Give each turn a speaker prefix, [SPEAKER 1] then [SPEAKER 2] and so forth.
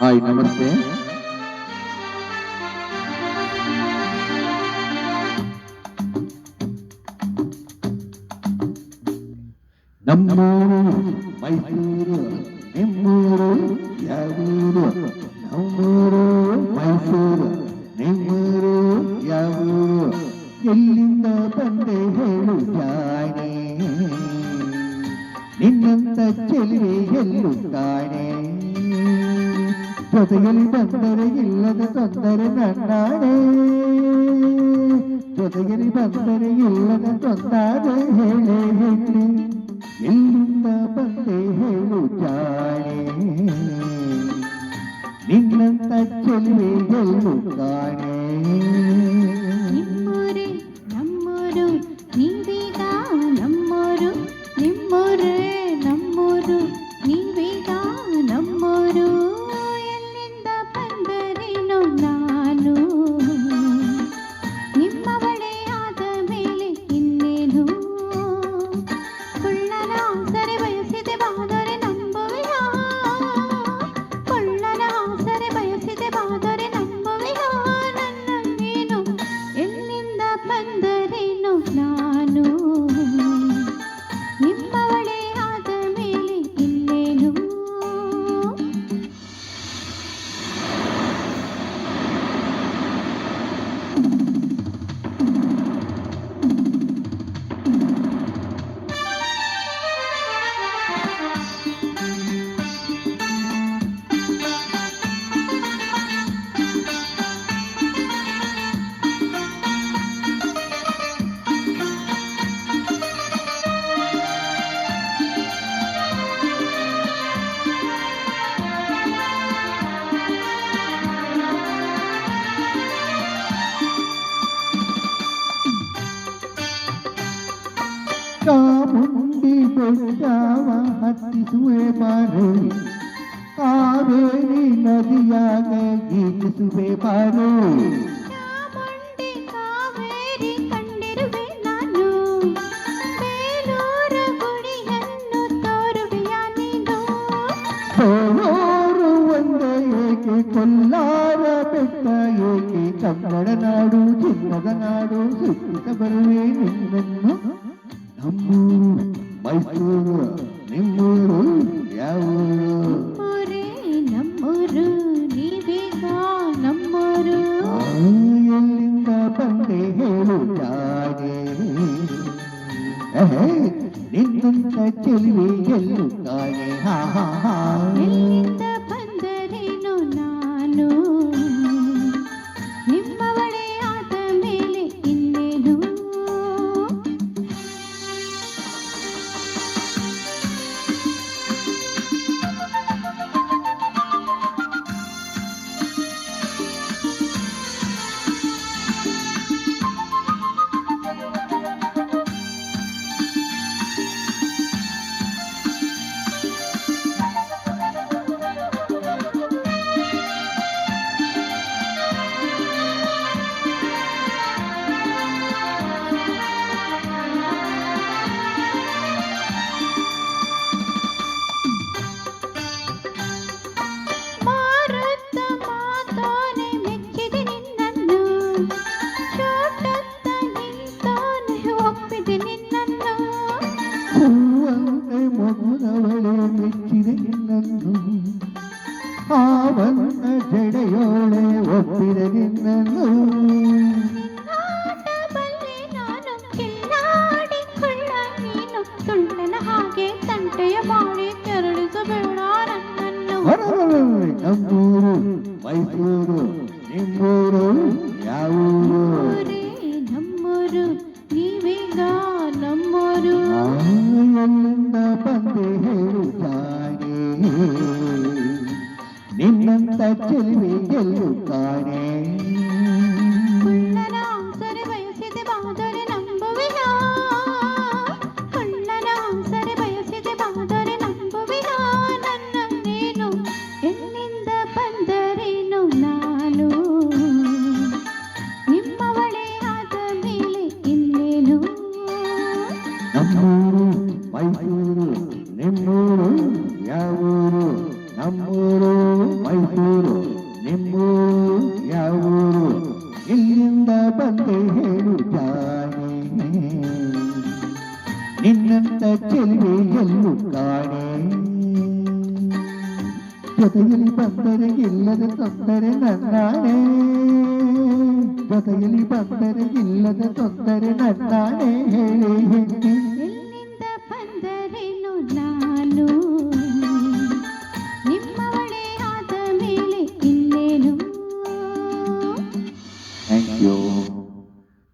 [SPEAKER 1] Hi ನಮಸ್ತೆ. ನಮ್ಮೂರು ಮೈಸೂರು, ನಿಮ್ಮೂರು ಯಾವೂರು? ನಮ್ಮೂರು ಮೈಸೂರು, ನಿಮ್ಮೂರು ಯಾವೂರು? ಎಲ್ಲಿಂದ ಬಂದೆ ಹೇಳು ಜಾಣೆ, ನಿನ್ನಂತ ಚೆಲುವೆ ಎಲ್ಲೂ ಕಾಣೆ. ಜೊತೆಯಲ್ಲಿ ಬಂದರೆ ಇಲ್ಲದ ತೊಂದರೆ ನನ್ನಾಡೆ, ಜೊತೆಯಲ್ಲಿ ಬಂದರೆ ಇಲ್ಲದ ತೊಂದರೆ ಹೇಳೆ ಹೇಳಿ. ಎಲ್ಲಿಂದ ಬಂದೆ ಹೇಳು ಜಾಣೆ, ನಿನ್ನಂತ ಚೆಲುವೆ ಎಲ್ಲೂ ಕಾಣೆ.
[SPEAKER 2] ನಿಮ್ಮೂರೇ ನಮ್ಮೂರು, ನೀವೀಗ ನಮ್ಮೂರು. ನಿಮ್ಮೂರೇ ನಮ್ಮೂರು, ನೀವೀಗ ನಮ್ಮೂರು. ಎಲ್ಲಿಂದ ಬಂದರೇನು ನಾನು, ನಿಮ್ಮವಳೇ ಆದ ಮೇಲೆ ಇನ್ನೇನು. ಕೊಳ್ಳನ ಸರಿ ಬಯಸಿದೆ ಬಾದರೆ ನಂಬುವೆಯಾ, ಕೊಳ್ಳನ ಸರಿ ಬಯಸಿದೆ ಬಾದರೆ ನಂಬುವೆಯಾ ನನ್ನ ನೀನು. ಎಲ್ಲಿಂದ ಬಂದರೇನು ನಾನು, ನಿಮ್ಮವಳೇ ಆದ ಮೇಲೆ ಇನ್ನೇನು.
[SPEAKER 1] ಚಾಮುಂಡಿ ಬೆಟ್ಟವ ಹತ್ತಿಸುವೆ ಬಾರು, ಕಾವೇರಿ ನದಿಯಾಗ ಗೀತಿಸುವೆ ಬಾರು.
[SPEAKER 2] ಚಾಮುಂಡಿ ಕಾವೇರಿ ಕಂಡಿರುವೆ ನಾನು, ಬೇಲೂರ ಗುಡಿಯನ್ನು ತೋರುವೆಯ ನೀನು.
[SPEAKER 1] ಸೋಲೋರು ಒಂದೇ ಏಕೆ, ಕೊಲ್ಲಾರ ಬೆಟ್ಟ ಏಕೆ, ಕನ್ನಡ ನಾಡು ಚಿನ್ನದ ನಾಡು ಸುತ್ತಿಸ ಬರುವೆ ನಿನ್ನನ್ನು. ನಮ್ಮೂರು ಮೈಸೂರು, ನಿಮ್ಮೂರು ಯಾವೂರು?
[SPEAKER 2] ನಮ್ಮೂರೇ ನಮ್ಮೂರು, ನೀವೀಗ ನಮ್ಮೂರು.
[SPEAKER 1] ಎಲ್ಲಿಂದ ಬಂದೆ ಹೇಳು ಜಾಣೆ, ನಿನ್ನಂತ ಚೆಲುವೆ ಎಲ್ಲೂ ಕಾಣೆ. ಹಾ ಹಾ ಹಾ.
[SPEAKER 2] ಎಲ್ಲಿಂದ ಬಂದರೇನು ನಾನು, ನಿಮ್ಮವಳೇ ಆದ ಮೇಲೆ ಇನ್ನೇನು. ಮಾರುತ್ತ ಮಾತಾನೆ ಮೆಚ್ಚಿದೆ ನಿನ್ನನ್ನು, ಚೋಟತ್ತ ನಿಂತಾನೆ ಒಪ್ಪಿದೆ ನಿನ್ನನ್ನು.
[SPEAKER 1] ಹೂವಂತೆ ಮಗುನವಳೆ ಮೆಚ್ಚಿದೆ ನಿನ್ನನ್ನು, ಹಾವನ್ನ ಜಡೆಯೋಳೆ ಒಪ್ಪಿದೆ ನಿನ್ನನ್ನು.
[SPEAKER 2] ನಿನ್ನಾಟ ಬಲ್ಲೆ ನಾನು ಕಿಲ್ಲಾಡಿಕೊಳ್ಳ ನೀನು, ತುಂಟನ ಹಾಗೆ ತಂಟೆಯ ಮಾಡಿ ಕೆರಳಿಸಬೇಡ ನನ್ನನ್ನು.
[SPEAKER 1] ನಮ್ಮೂರು ಮೈಸೂರು, ನಿಮ್ಮೂರು ಯಾವೂರು?
[SPEAKER 2] ನಮ್ಮೂರೇ ನಮ್ಮೂರು, ನೀವೀಗ ನಮ್ಮೂರು.
[SPEAKER 1] ಎಲ್ಲಿಂದ ಬಂದೆ ಹೇಳು ಜಾಣೆ, ನಿನ್ನಂತ ಚೆಲುವೆ ಎಲ್ಲೂ ಕಾಣೆ.
[SPEAKER 2] ಕೊಳ್ಳನ ಸರಿ ಬಯಸಿದೆ ಬಾದರೆ ನಂಬುವೆಯಾ, ಕೊಳ್ಳನ ಸರಿ ಬಯಸಿದೆ ಬಾದರೆ ನಂಬುವೆಯಾ ನನ್ನ ನೀನು. ಎಲ್ಲಿಂದ ಬಂದರೇನು ನಾನು, ನಿಮ್ಮವಳೇ ಆದ ಮೇಲೆ ಇನ್ನೇನು.
[SPEAKER 1] ನಮ್ಮೂರು ಮೈಸೂರು, ನಿಮ್ಮೂರು ಯಾವೂರು? ನಮ್ಮೂರು ಮೈಸೂರು. ನಿನ್ನಂತ ಚೆಲುವೆ ಎಲ್ಲೂ ಕಾಣೆ ಜೊತೆಯಲ್ಲಿ ಬಂದರೆ ಇಲ್ಲದ ತೊಂದರೆ ನನ್ನಾಣೆ ಜೊತೆಯಲ್ಲಿ ಬಂದರೆ ಇಲ್ಲದ ತೊಂದರೆ ನನ್ನಾಣೆ ಹೇಳಿ ಹೆಣ್ಣೆ